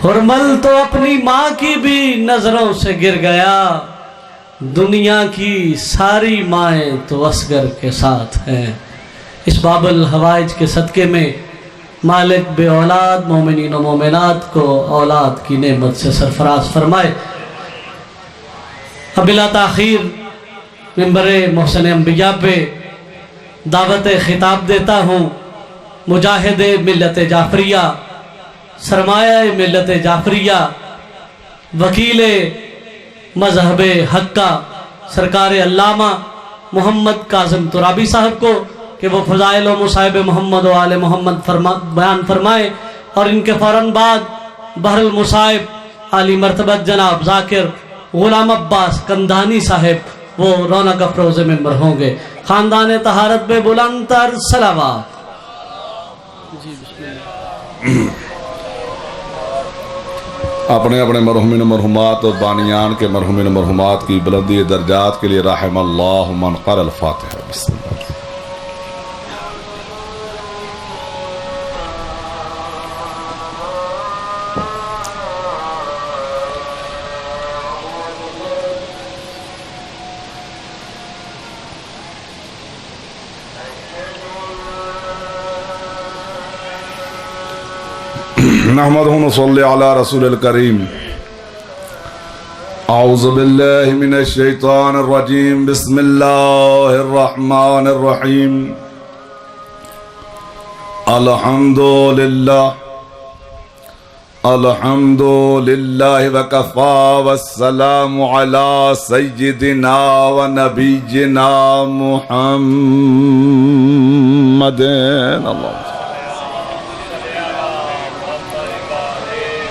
حرمل تو اپنی ماں کی بھی نظروں سے گر گیا، دنیا کی ساری مائیں تو اصغر کے ساتھ ہیں۔ اس باب الحوائج کے صدقے میں مالک بے اولاد مومنین و مومنات کو اولاد کی نعمت سے سرفراز فرمائے۔ اب بلا تاخیر منبر محسن انبیاء پہ دعوت خطاب دیتا ہوں مجاہد ملت جعفریہ، سرمایہ ملت جعفریہ، وکیل مذہب حق کا سرکار علامہ محمد کاظم ترابی صاحب کو کہ وہ فضائل و مصائب محمد و آل محمد بیان فرمائے، اور ان کے فوراً بعد بحر المصائب عالی مرتبت جناب ذاکر غلام عباس کندانی صاحب وہ رونق افروز ممبر ہوں گے۔ خاندان طہارت میں بلند تر صلوات۔ اپنے اپنے مرحومین و مرحومات اور بانیان کے مرحومین و مرحومات کی بلندی درجات کے لیے رحم اللہ من قرأ الفاتحہ۔ بسم اللہ۔ نحمدہ ونصلی علی رسول الکریم۔ اعوذ باللہ من الشیطان الرجیم، بسم اللہ الرحمن الرحیم۔ الحمدللہ وکفی والسلام علی سیدنا و نبینا محمد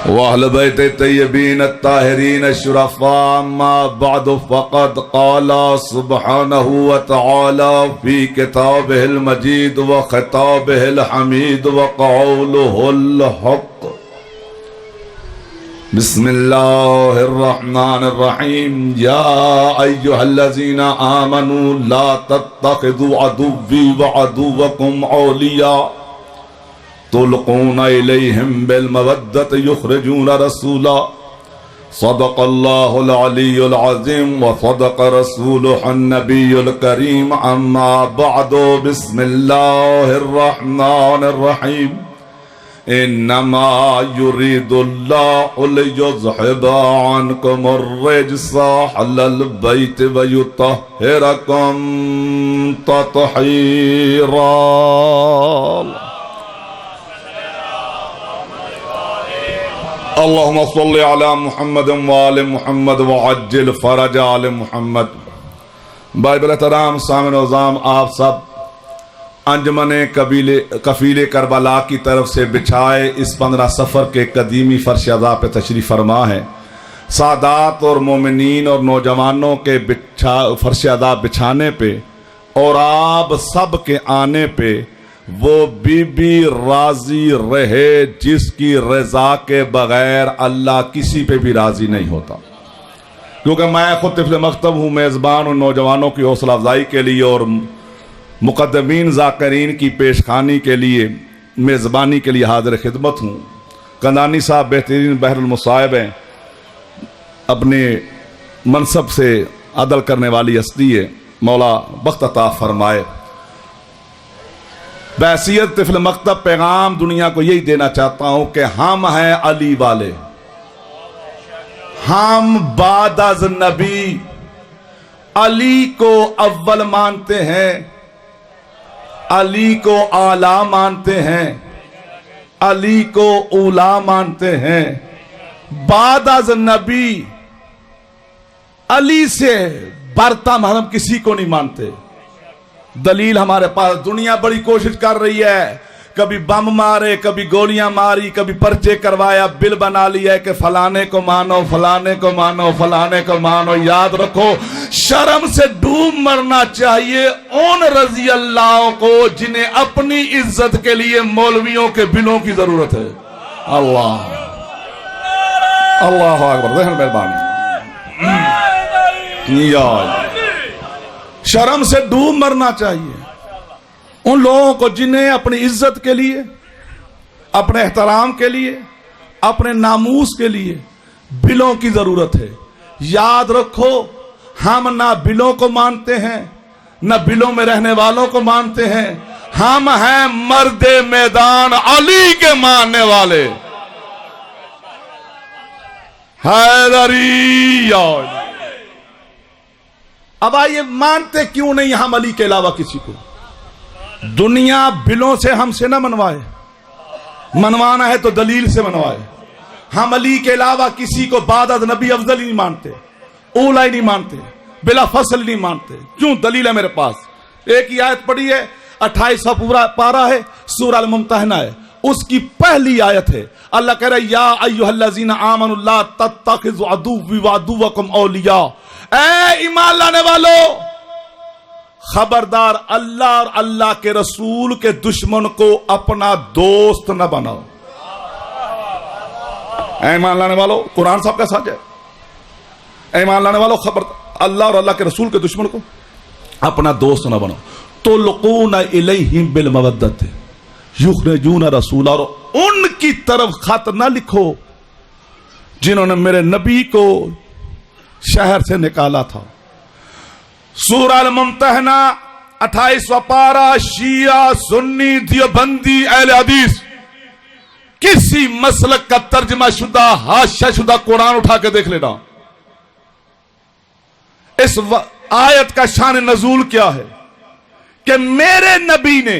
وَأَهْلِ بَيْتِ الطَّيِّبِينَ الطَّاهِرِينَ الشُّرَفَاءِ أَمَّا بَعْدُ فَقَدْ قَالَ سُبْحَانَهُ وَتَعَالَى فِي كِتَابِهِ الْمَجِيدِ وَخِطَابِهِ الْحَمِيدِ وَقَوْلُهُ الْحَقُّ۔ بسم اللہ الرحمن الرحیم۔ یا ایہا الذین آمنوا لا تتخذوا عدوی وعدوکم اولیاء تلقون الیہم بالمودۃ یخرجون رسولا۔ صدق اللہ العلی العظیم وصدق رسولہ النبی الکریم۔ اما بعد، بسم اللہ الرحمن الرحیم۔ انما یرید اللہ لیذھب عنکم الرجس اہل البیت ویطہرکم تطہیرا۔ اللہم صلی علی محمد وآل محمد وعجل فرج آل محمد۔ بائبل احترام سامعین عظام، آپ سب انجمن کفیل کربلا کی طرف سے بچھائے اس 15 سفر کے قدیمی فرش عزا پہ تشریف فرما ہے۔ سادات اور مومنین اور نوجوانوں کے فرش عزا بچھانے پہ اور آپ سب کے آنے پہ وہ بی بی راضی رہے جس کی رضا کے بغیر اللہ کسی پہ بھی راضی نہیں ہوتا۔ کیونکہ میں خود طفل مکتب ہوں، میزبان اور نوجوانوں کی حوصلہ افزائی کے لیے اور مقدمین ذاکرین کی پیشخانی کے لیے میزبانی کے لیے حاضر خدمت ہوں۔ کندانی صاحب بہترین بحر المصائب ہیں، اپنے منصب سے عدل کرنے والی ہستی ہے، مولا بخت عطا فرمائے۔ بحیثیت طفل مکتب پیغام دنیا کو یہی دینا چاہتا ہوں کہ ہم ہیں علی والے، ہم بعد از نبی علی کو اول مانتے ہیں، علی کو اعلیٰ مانتے ہیں، علی کو اولا مانتے ہیں۔ بعد از نبی علی سے برتر ہم کسی کو نہیں مانتے۔ دلیل ہمارے پاس، دنیا بڑی کوشش کر رہی ہے، کبھی بم مارے، کبھی گولیاں ماری، کبھی پرچے کروایا، بل بنا لیا ہے کہ فلانے کو مانو، فلانے کو مانو، فلانے کو مانو۔ یاد رکھو شرم سے ڈوب مرنا چاہیے ان رضی اللہ کو جنہیں اپنی عزت کے لیے مولویوں کے بلوں کی ضرورت ہے۔ اللہ اللہ اکبر، ذہن مہربانی۔ شرم سے ڈوب مرنا چاہیے ان لوگوں کو جنہیں اپنی عزت کے لیے، اپنے احترام کے لیے، اپنے ناموس کے لیے بلوں کی ضرورت ہے. یاد رکھو ہم نہ بلوں کو مانتے ہیں نہ بلوں میں رہنے والوں کو مانتے ہیں. ہم ہیں مرد میدان علی کے ماننے والے. حیدری. اب آئیے مانتے کیوں نہیں ہم علی کے علاوہ کسی کو؟ دنیا بلوں سے ہم سے نہ منوائے، منوانا ہے تو دلیل سے منوائے. ہم علی کے علاوہ کسی کو بعد از نبی افضل ہی نہیں مانتے، اولا ہی نہیں مانتے، بلا فصل نہیں مانتے. کیوں؟ دلیل ہے میرے پاس. ایک ہی آیت پڑھی ہے، 28واں پورا پارہ ہے، سورہ الممتحنہ ہے. اس کی پہلی آیت ہے، اللہ کہہ رہا ہے یا ایھا الذین آمنوا لا تتخذوا عدوی وعدوکم اولیاء. اے ایمان لانے والو، خبردار اللہ اور اللہ کے رسول کے دشمن کو اپنا دوست نہ بناؤ. اے ایمان لانے والو، قرآن صاحب کا ساتھ ہے. اے ایمان لانے والو، خبردار اللہ اور اللہ کے رسول کے دشمن کو اپنا دوست نہ بناؤ. تلقون الیہم بالمودۃ یخرجون رسولا. اور ان کی طرف خط نہ لکھو جنہوں نے میرے نبی کو شہر سے نکالا تھا. سورہ الممتحنہ 28واں پارہ. شیعہ، سنی، دیوبندی، اہل حدیث کسی مسلک کا ترجمہ شدہ حاشیہ شدہ قرآن اٹھا کے دیکھ لینا. اس آیت کا شان نزول کیا ہے کہ میرے نبی نے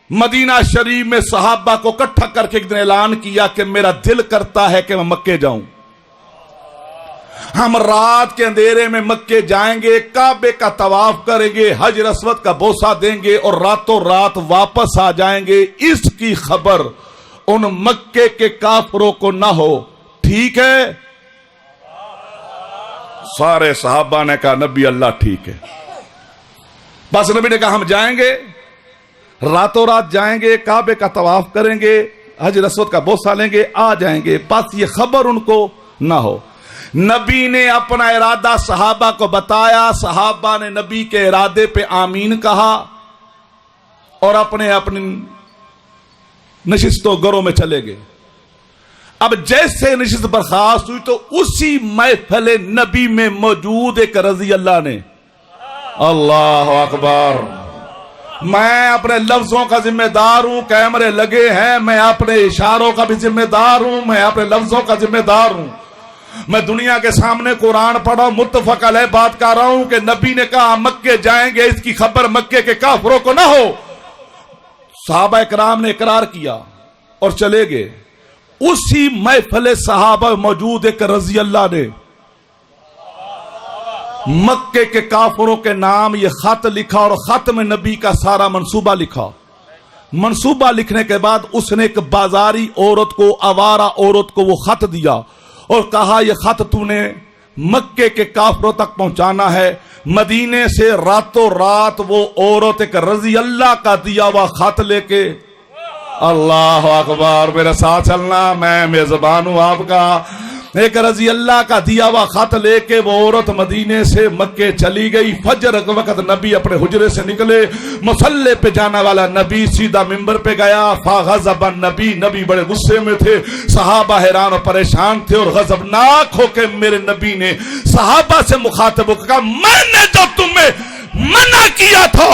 مدینہ شریف میں صحابہ کو اکٹھا کر کے ایک دن اعلان کیا کہ میرا دل کرتا ہے کہ میں مکے جاؤں. ہم رات کے اندھیرے میں مکے جائیں گے، کعبے کا طواف کریں گے، حجر اسود کا بوسہ دیں گے اور راتوں رات واپس آ جائیں گے. اس کی خبر ان مکے کے کافروں کو نہ ہو. ٹھیک ہے؟ سارے صحابہ نے کہا نبی اللہ ٹھیک ہے. بس نبی نے کہا ہم جائیں گے، راتوں رات جائیں گے، کعبے کا طواف کریں گے، حجر اسود کا بوسہ لیں گے، آ جائیں گے. بس یہ خبر ان کو نہ ہو. نبی نے اپنا ارادہ صحابہ کو بتایا، صحابہ نے نبی کے ارادے پہ آمین کہا اور اپنی نشستوں گھروں میں چلے گئے. اب جیسے نشست برخاست ہوئی تو اسی محفل نبی میں موجود ایک رضی اللہ نے، اللہ اکبر، میں اپنے لفظوں کا ذمہ دار ہوں، کیمرے لگے ہیں، میں اپنے اشاروں کا بھی ذمہ دار ہوں، میں اپنے لفظوں کا ذمہ دار ہوں. میں دنیا کے سامنے قرآن پڑھا، متفق علیہ بات کر رہا ہوں کہ نبی نے کہا مکے جائیں گے، اس کی خبر مکے کے کافروں کو نہ ہو. صحابہ اکرام نے اقرار کیا اور چلے گئے. اسی محفل صحابہ موجود ایک رضی اللہ نے مکے کے کافروں کے نام یہ خط لکھا اور خط میں نبی کا سارا منصوبہ لکھا. منصوبہ لکھنے کے بعد اس نے ایک بازاری عورت کو، آوارہ عورت کو وہ خط دیا اور کہا یہ خط تو نے مکے کے کافروں تک پہنچانا ہے. مدینے سے راتوں رات وہ عورت ایک رضی اللہ کا دیا ہوا خط لے کے، اللہ اکبر، میرے ساتھ چلنا، میں میزبان ہوں آپ کا، ایک رضی اللہ کا دیا ہوا خط لے کے وہ عورت مدینے سے مکے چلی گئی. فجر کے وقت نبی اپنے حجرے سے نکلے، مصلی پہ جانا والا نبی سیدھا منبر پہ گیا. فغضب النبی، نبی بڑے غصے میں تھے، صحابہ حیران اور پریشان تھے اور غضبناک ہو کے میرے نبی نے صحابہ سے مخاطب ہو کہا میں نے جو تمہیں منع کیا تھا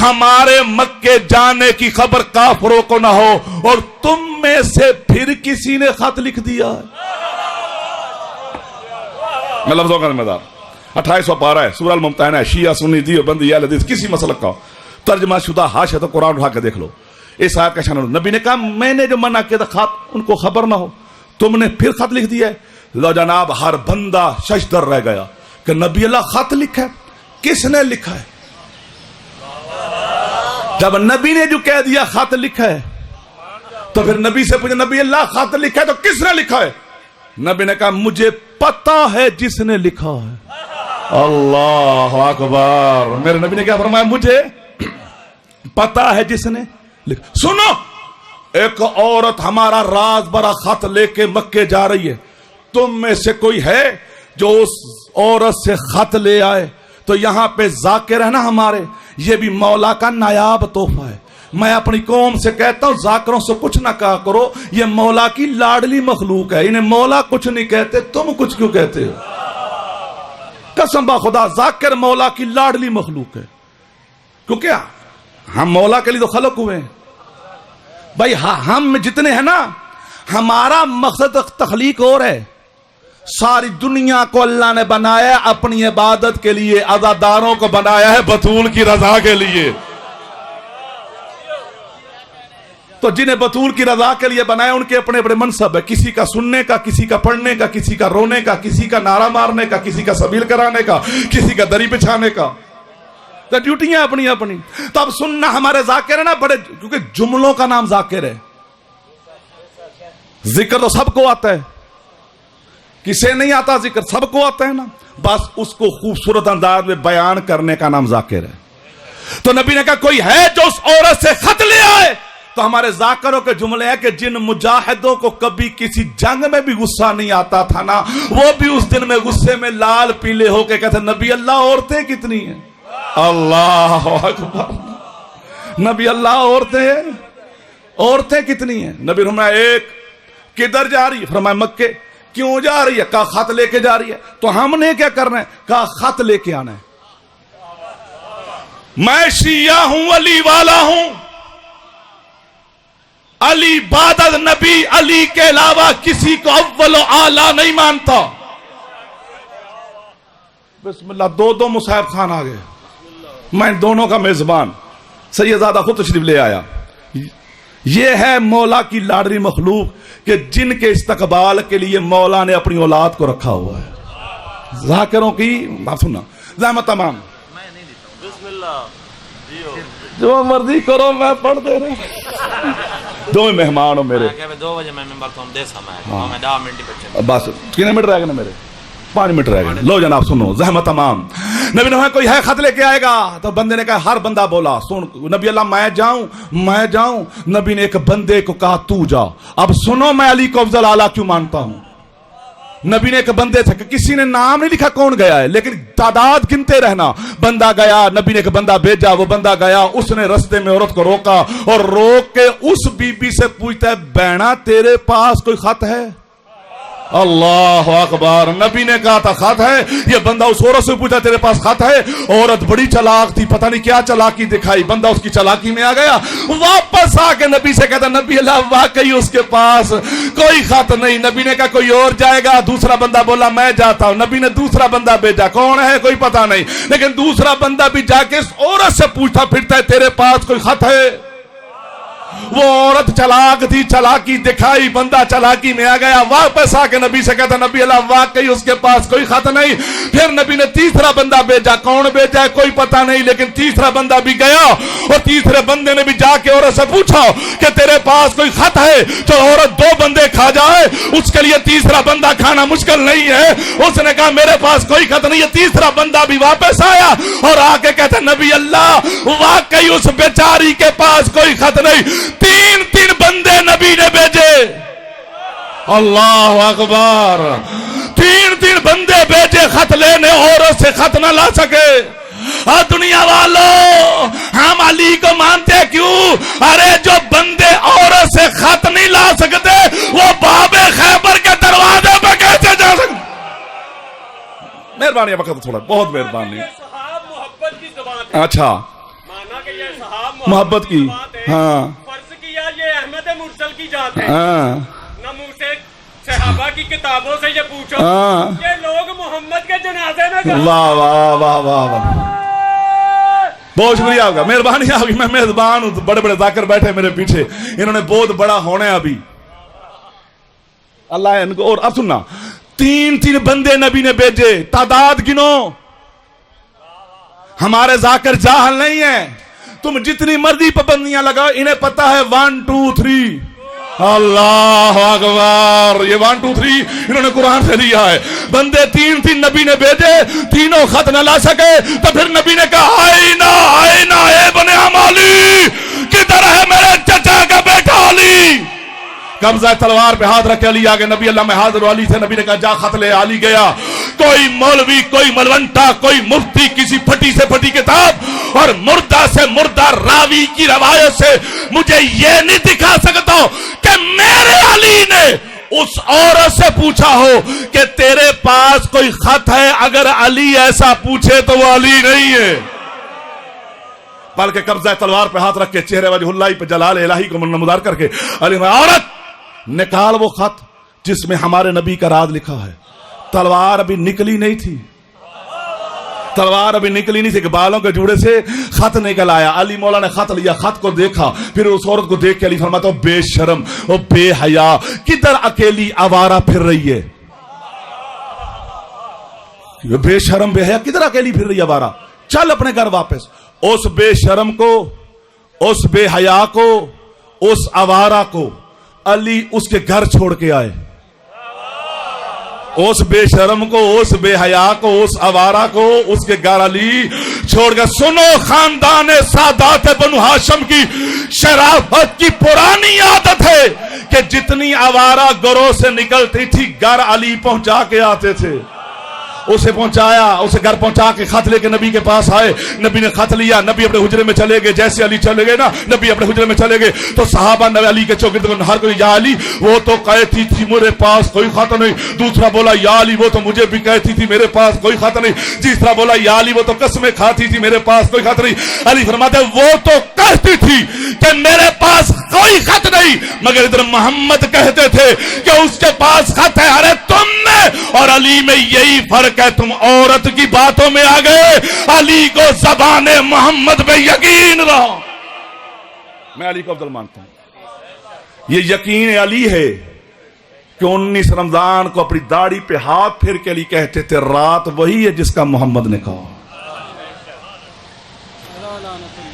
ہمارے مکے جانے کی خبر کافروں کو نہ ہو، اور تم میں سے پھر کسی نے خط لکھ دیا ہے. میں لفظوں کا ذمہ دار. 28واں پارہ ہے، سورہ الممتحنہ ہے. شیعہ، سنی، دیوبندی، اہل حدیث کسی مسلک کا ترجمہ شدہ حاشیہ تو قرآن اٹھا کے دیکھ لو. اس آیت کا شان. نبی نے کہا میں نے جو منع کیا تھا خط ان کو خبر نہ ہو، تم نے پھر خط لکھ دیا ہے. لو جناب، ہر بندہ ششدر رہ گیا کہ نبی اللہ خط لکھا ہے، کس نے لکھا ہے؟ جب نبی نے جو کہہ دیا خط لکھا ہے تو پھر نبی سے پوچھا نبی اللہ خط لکھا ہے تو کس نے لکھا ہے؟ نبی نے کہا مجھے پتا ہے جس نے لکھا ہے. اللہ اکبر. میرے نبی نے کیا فرمایا؟ مجھے پتا ہے جس نے لکھا. سنو، ایک عورت ہمارا راز برا خط لے کے مکے جا رہی ہے، تم میں سے کوئی ہے جو اس عورت سے خط لے آئے تو یہاں پہ ذاکر ہے نا ہمارے، یہ بھی مولا کا نایاب تحفہ ہے. میں اپنی قوم سے کہتا ہوں ذاکروں سے کچھ نہ کہا کرو، یہ مولا کی لاڈلی مخلوق ہے، انہیں مولا کچھ نہیں کہتے، تم کچھ کیوں کہتے ہو؟ قسم با خدا ذاکر مولا کی لاڈلی مخلوق ہے، کیونکہ ہم مولا کے لیے تو خلق ہوئے ہیں بھائی، ہم جتنے ہیں نا، ہمارا مقصد تخلیق اور ہے، ساری دنیا کو اللہ نے بنایا ہے اپنی عبادت کے لیے، عزاداروں کو بنایا ہے بطول کی رضا کے لیے، تو جنہیں بطول کی رضا کے لیے بنایا ان کے اپنے اپنے منصب ہے، کسی کا سننے کا، کسی کا پڑھنے کا، کسی کا رونے کا، کسی کا نعرہ مارنے کا، کسی کا سبیل کرانے کا، کسی کا دری بچھانے کا، تو ڈیوٹیاں اپنی اپنی۔ تو اب سننا ہمارے ذاکر ہے نا بڑے، کیونکہ جملوں کا نام ذاکر ہے، ذکر تو سب کو آتا ہے، کسے نہیں آتا ذکر، سب کو آتا ہے نا، بس اس کو خوبصورت انداز میں بیان کرنے کا نام ذاکر ہے۔ تو نبی نے کہا کوئی ہے جو اس عورت سے خط لے آئے، تو ہمارے ذاکروں کے جملے ہیں کہ جن مجاہدوں کو کبھی کسی جنگ میں بھی غصہ نہیں آتا تھا نا، وہ بھی اس دن میں غصے میں لال پیلے ہو کے کہتے نبی اللہ عورتیں کتنی ہیں، اللہ اکبر، نبی اللہ عورتیں کتنی ہیں؟ نبی فرمایا ایک، کدھر جا رہی ہے؟ فرمایا مکے، کیوں جا رہی ہے؟ کہا خط لے کے جا رہی ہے، تو ہم نے کیا کرنا ہے؟ کہا خط لے کے آنا ہے، میں شیعہ ہوں، علی والا ہوں، علی بعد نبی، علی کے علاوہ کسی کو اول و اعلیٰ نہیں مانتا۔ بسم اللہ، دو مصعب خان آ گئے، میں دونوں کا میزبان، سیدزادہ خود تشریف لے آیا۔ یہ ہے مولا کی لاڈلی مخلوق کہ جن کے استقبال کے لیے مولا نے اپنی اولاد کو رکھا ہوا ہے۔ ذاکروں کی بات سننا، زحمت تمام، بسم اللہ جو مرضی کرو، میں پڑھ دے رہا دو مہمان ہو میرے، 2 بجے میں ممبر تو دے سما میں 10 منٹ بچے بس کتنے منٹ رہ گئے نا میرے؟ 5 منٹ رہ گئے۔ لو جناب سنو، زحمت تمام۔ نبی نے کہا کوئی ہے خط لے کے آئے گا؟ تو بندے نے کہا، ہر بندہ بولا سن نبی اللہ میں جاؤں۔ نبی نے ایک بندے کو کہا تو جا۔ اب سنو میں علی کو افضل اعلیٰ کیوں مانتا ہوں۔ نبی نے ایک بندے سے، کسی نے نام نہیں لکھا کون گیا ہے، لیکن تعداد گنتے رہنا۔ بندہ گیا، نبی نے ایک بندہ بھیجا، وہ بندہ گیا، اس نے رستے میں عورت کو روکا اور روک کے اس بی بی سے پوچھتا ہے بہنا تیرے پاس کوئی خط ہے؟ اللہ اکبر، نبی نے کہا تھا خط ہے۔ یہ بندہ اس عورت سے پوچھا تیرے پاس خط ہے؟ عورت بڑی چلاک تھی، پتہ نہیں کیا چلاکی دکھائی، بندہ اس کی چلاکی میں آ گیا، واپس آ کے نبی سے کہتا نبی اللہ واقعی اس کے پاس کوئی خط نہیں۔ نبی نے کہا کوئی اور جائے گا؟ دوسرا بندہ بولا میں جاتا ہوں۔ نبی نے دوسرا بندہ بھیجا، کون ہے کوئی پتہ نہیں، لیکن دوسرا بندہ بھی جا کے اس عورت سے پوچھتا پھرتا ہے تیرے پاس کوئی خط ہے؟ وہ عورت چلاک تھی، چلاکی دکھائی، بندہ چلاکی میں آ گیا، واپس آ کے نبی سے کہتا نبی اللہ واقعی اس کے پاس کوئی خط نہیں۔ پھر نبی نے تیسرا بندہ بھیجا، کون بھیجا ہے کوئی پتہ نہیں، لیکن تیسرا بندہ بھی گیا اور تیسرے بندے نے بھی جا کے عورت سے پوچھا کہ تیرے پاس کوئی خط ہے؟ تو عورت 2 بندے کھا جائے اس کے لیے تیسرا بندہ کھانا مشکل نہیں ہے، اس نے کہا میرے پاس کوئی خط نہیں ہے۔ تیسرا بندہ بھی واپس آیا اور آ کے کہتا نبی اللہ واقعی اس بیچاری کے پاس کوئی خط نہیں۔ 3 بندے نبی نے بھیجے، اللہ اکبر، 3 بندے بھیجے خط لینے، عورت سے خط نہ لا سکے۔ اور دنیا والوں ہم علی کو مانتے کیوں؟ ارے جو بندے عورت سے خط نہیں لا سکتے وہ باب خیبر کے دروازے پہ کیسے جا سکتے؟ مہربانی وقت تھوڑا، بہت مہربانی۔ محبت کی زبان ہے، اچھا مانا کہ یہ صحاب محبت کی، ہاں فرض کیا یہ احمد مرسل کی ذات ہے، ہاں نہ منہ سے صحابہ کی کتابوں سے یہ پوچھو ہاں، یہ لوگ محمد کے جنازے میں گئے۔ واہ واہ واہ واہ واہ، بہت شکریہ آپ کا، مہربانی آپ کی، میں میزبان ہوں، بڑے بڑے ذاکر بیٹھے میرے پیچھے، انہوں نے بہت بڑا ہونا ہے ابھی، اللہ ان کو۔ اور اب سننا، 3 بندے نبی نے بھیجے، تعداد گنو، ہمارے ذاکر جاہل نہیں ہیں، تم جتنی مرضی پابندیاں لگاؤ انہیں پتا ہے 1 2 3، اللہ اکبر، یہ 1 2 3 انہوں نے قرآن سے لیا ہے۔ بندے 3 نبی نے بھیجے، تینوں خط نہ لا سکے، تو پھر نبی نے کہا آئینہ ابن علی، کدھر ہے میرے چچا کا بیٹا علی؟ قبضہ تلوار پہ ہاتھ رکھے علی آگے، نبی اللہ میں حاضر ہوں۔ علی سے نبی نے کہا جا خط لے۔ علی گیا، کوئی مولوی، کوئی ملونٹا، کوئی مفتی، کسی پھٹی سے پھٹی کتاب اور مردہ سے مردہ راوی کی روایت سے مجھے یہ نہیں دکھا سکتا کہ میرے علی نے اس عورت سے پوچھا ہو کہ تیرے پاس کوئی خط ہے. اگر علی ایسا پوچھے تو وہ علی نہیں ہے. بلکہ قبضہ تلوار پہ ہاتھ رکھ کے چہرے وجہ اللہ پہ جلال الہی کو نمودار کر کے علی میں عورت نکال وہ خط جس میں ہمارے نبی کا راز لکھا ہے. تلوار ابھی نکلی نہیں تھی, تلوار ابھی نکلی نہیں تھی کہ بالوں کے جوڑے سے خط نکل آیا. علی مولا نے خط لیا, خط کو دیکھا, پھر اس عورت کو دیکھ کے علی فرماتا ہو بے شرم او بے حیا, کدھر اکیلی آوارہ پھر رہی ہے؟ بے شرم بے حیا کدھر اکیلی پھر رہی ہے آوارہ؟ چل اپنے گھر واپس. اس بے شرم کو, اس بے حیا کو, اس آوارہ کو علی اس کے گھر چھوڑ کے آئے. اس بے شرم کو, اس بے حیا کو, اس آوارہ کو اس کے گھر علی چھوڑ کے. سنو خاندان سادات بنو ہاشم کی شرافت کی پرانی عادت ہے کہ جتنی آوارہ گروہ سے نکلتی تھی گھر علی پہنچا کے آتے تھے. اسے پہنچایا, اسے گھر پہنچا کے خط لے کے نبی کے پاس آئے. نبی نے خط لیا, نبی اپنے حجرے میں چلے گئے. جیسے علی چلے گئے نا, نبی اپنے حجرے میں چلے گئے تو صحابہ نبی علی کے چوکیدار کو ہر کوئی یا علی وہ تو کہتی تھی میرے پاس کوئی خط نہیں. دوسرا بولا یا علی وہ تو مجھے بھی کہتی تھی میرے پاس کوئی خط نہیں. تیسرا بولا یا علی وہ تو قسمیں کھاتی تھی میرے پاس کوئی خط نہیں. علی فرماتے وہ تو کہتی تھی کہ میرے پاس کوئی خط نہیں, مگر ادھر محمد کہتے تھے کہ اس کے پاس خط ہے. ارے تم میں اور علی میں یہی فرق ہے, تم عورت کی باتوں میں آ گئے, علی کو زبان محمد پہ یقین رہا. میں علی کو افضل مانتا ہوں. یہ یقین علی ہے کہ 19 رمضان کو اپنی داڑھی پہ ہاتھ پھیر کے علی کہتے تھے رات وہی ہے جس کا محمد نے کہا.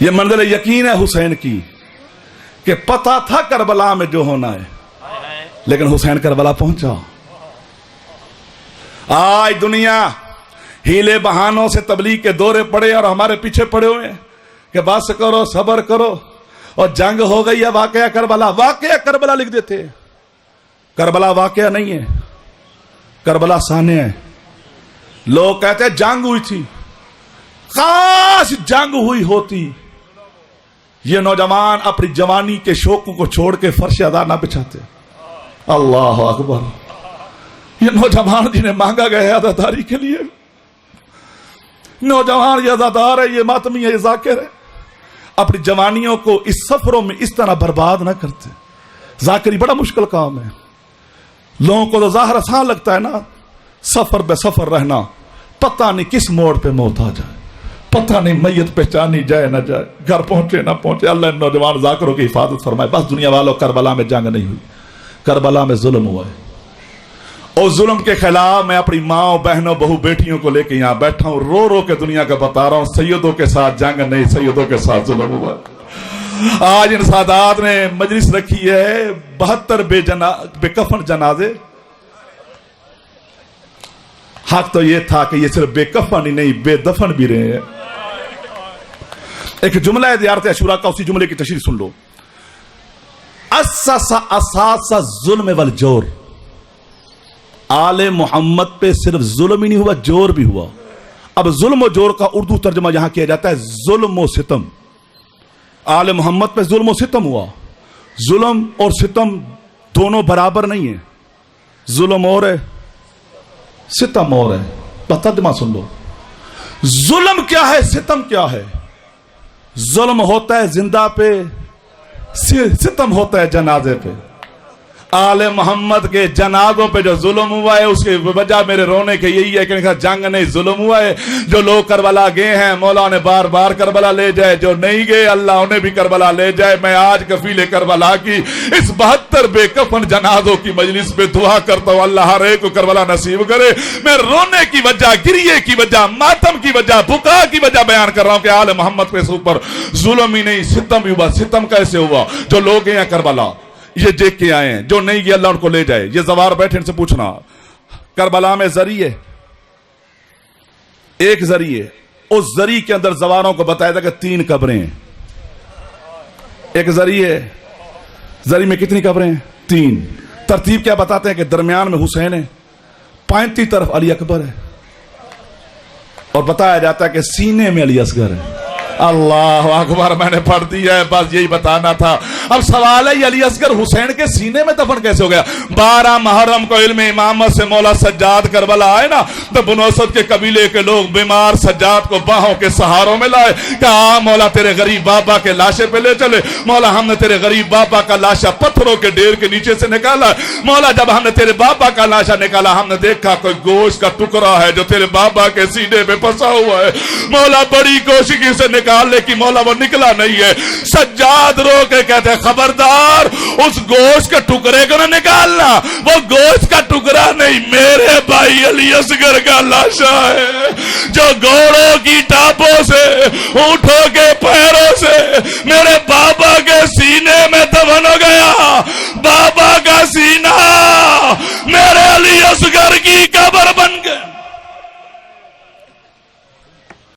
یہ منزل یقین ہے حسین کی کہ پتا تھا کربلا میں جو ہونا ہے, لیکن حسین کربلا پہنچا. آج دنیا ہیلے بہانوں سے تبلیغ کے دورے پڑے اور ہمارے پیچھے پڑے ہوئے ہیں کہ بس کرو, صبر کرو, اور جنگ ہو گئی ہے. واقعہ کربلا, واقعہ کربلا لکھ دیتے. کربلا واقعہ نہیں ہے, کربلا سانیہ ہے. لوگ کہتے ہیں جنگ ہوئی تھی, خاص جنگ ہوئی ہوتی یہ نوجوان اپنی جوانی کے شوقوں کو چھوڑ کے فرش ادا نہ بچھاتے. اللہ اکبر. یہ نوجوان جنہیں مانگا گیا ہے عزاداری کے لیے, نوجوان یہ عزادار ہے, یہ ماتمی ہے, یہ ذاکر ہے, اپنی جوانیوں کو اس سفروں میں اس طرح برباد نہ کرتے. ذاکری بڑا مشکل کام ہے. لوگوں کو تو ظاہر آسان لگتا ہے نا, سفر بے سفر رہنا, پتہ نہیں کس موڑ پہ موت آ جائے, پتہ نہیں میت پہچانی جائے نہ جائے, گھر پہنچے نہ پہنچے. اللہ نوجوان ذاکروں کی حفاظت فرمائے. بس دنیا والوں, کربلا میں جنگ نہیں ہوئی, کربلا میں ظلم ہوا ہے. اور ظلم کے خلاف میں اپنی ماں, بہنوں, بہو, بیٹیوں کو لے کے یہاں بیٹھا ہوں, رو رو کے دنیا کا بتا رہا ہوں. سیدوں کے ساتھ جنگ نہیں, سیدوں کے ساتھ ظلم ہوا. آج ان سادات نے مجلس رکھی ہے 72 بے کفن جنازے. حق تو یہ تھا کہ یہ صرف بے کفن ہی نہیں بے دفن بھی رہے ہیں. ایک جملہ ہے زیارت عاشوراء کا, اسی جملے کی تشریح سن لو. اساس ظلم والجور. آل محمد پہ صرف ظلم ہی نہیں ہوا, جور بھی ہوا. اب ظلم و جور کا اردو ترجمہ یہاں کیا جاتا ہے ظلم و ستم. آل محمد پہ ظلم و ستم ہوا. ظلم اور ستم دونوں برابر نہیں ہیں. ظلم اور ہے, ستم اور ہے. بس ترجمہ سن لو. ظلم کیا ہے, ستم کیا ہے؟ ظلم ہوتا ہے زندہ پہ, ستم ہوتا ہے جنازے پہ. آل محمد کے جنازوں پہ جو ظلم ہوا ہے اس کی وجہ میرے رونے کے یہی ہے کہ جنگ نہیں, ظلم ہوا ہے. جو لوگ کربلا گئے ہیں مولا نے بار بار کربلا لے جائے, جو نہیں گئے اللہ انہیں بھی کربلا لے جائے. میں آج کفیل کربلا کی اس 72 بے کفن جنازوں کی مجلس پہ دعا کرتا ہوں اللہ ہر ایک کو کربلا نصیب کرے. میں رونے کی وجہ, گریے کی وجہ, ماتم کی وجہ, بکا کی وجہ بیان کر رہا ہوں کہ آل محمد پہ اس اوپر ظلم ہی نہیں ستم ہی ہوا. ستم کیسے ہوا؟ جو لوگ گئے ہیں کربلا یہ دیکھ کے آئے ہیں, جو نہیں گیا اللہ ان کو لے جائے. یہ زوار بیٹھے ان سے پوچھنا, کربلا میں ذریعے, ایک ذریعے, اس ذریعے کے اندر زواروں کو بتایا تھا کہ 3 قبریں ہیں. ایک ذریعے, ذریعے میں کتنی قبریں ہیں؟ 3. ترتیب کیا بتاتے ہیں کہ درمیان میں حسین ہے, 35 طرف علی اکبر ہے, اور بتایا جاتا ہے کہ سینے میں علی اصغر ہے. اللہ اکبر، میں نے پڑھ دیا ہے، بس یہی بتانا تھا۔ اب سوال ہے علی اصغر حسین کے سینے میں دفن کیسے ہو گیا؟ 12 محرم کو علم امامت سے مولا سجاد کربلا آئے نا، تو بنو اسد کے قبیلے کے لوگ بیمار سجاد کو باہوں کے سہاروں میں لائے، کہا مولا تیرے غریب بابا کے لاشے پہ لے چلے۔ مولا ہم نے تیرے غریب بابا کا لاشا پتھروں کے ڈھیر کے نیچے سے نکالا۔ مولا جب ہم نے تیرے بابا کا لاشا نکالا، ہم نے دیکھا کوئی گوشت کا ٹکڑا ہے جو تیرے بابا کے سینے میں پھنسا ہوا ہے۔ مولا بڑی کوشش سے نکالنے کی، مولا وہ نکلا نہیں ہے۔ سجاد رو کے کہتے خبردار، اس گوشت کے ٹکڑے کو نہ نکالنا، وہ گوشت کا ٹکڑا نہیں، میرے بھائی علی اصغر کا لاشا ہے جو گھوڑوں کی ٹاپوں سے، اونٹوں کے پیروں سے میرے بابا کے سینے میں دفن ہو گیا۔ بابا کا سینہ میرے علی اصغر کی قبر بن گیا۔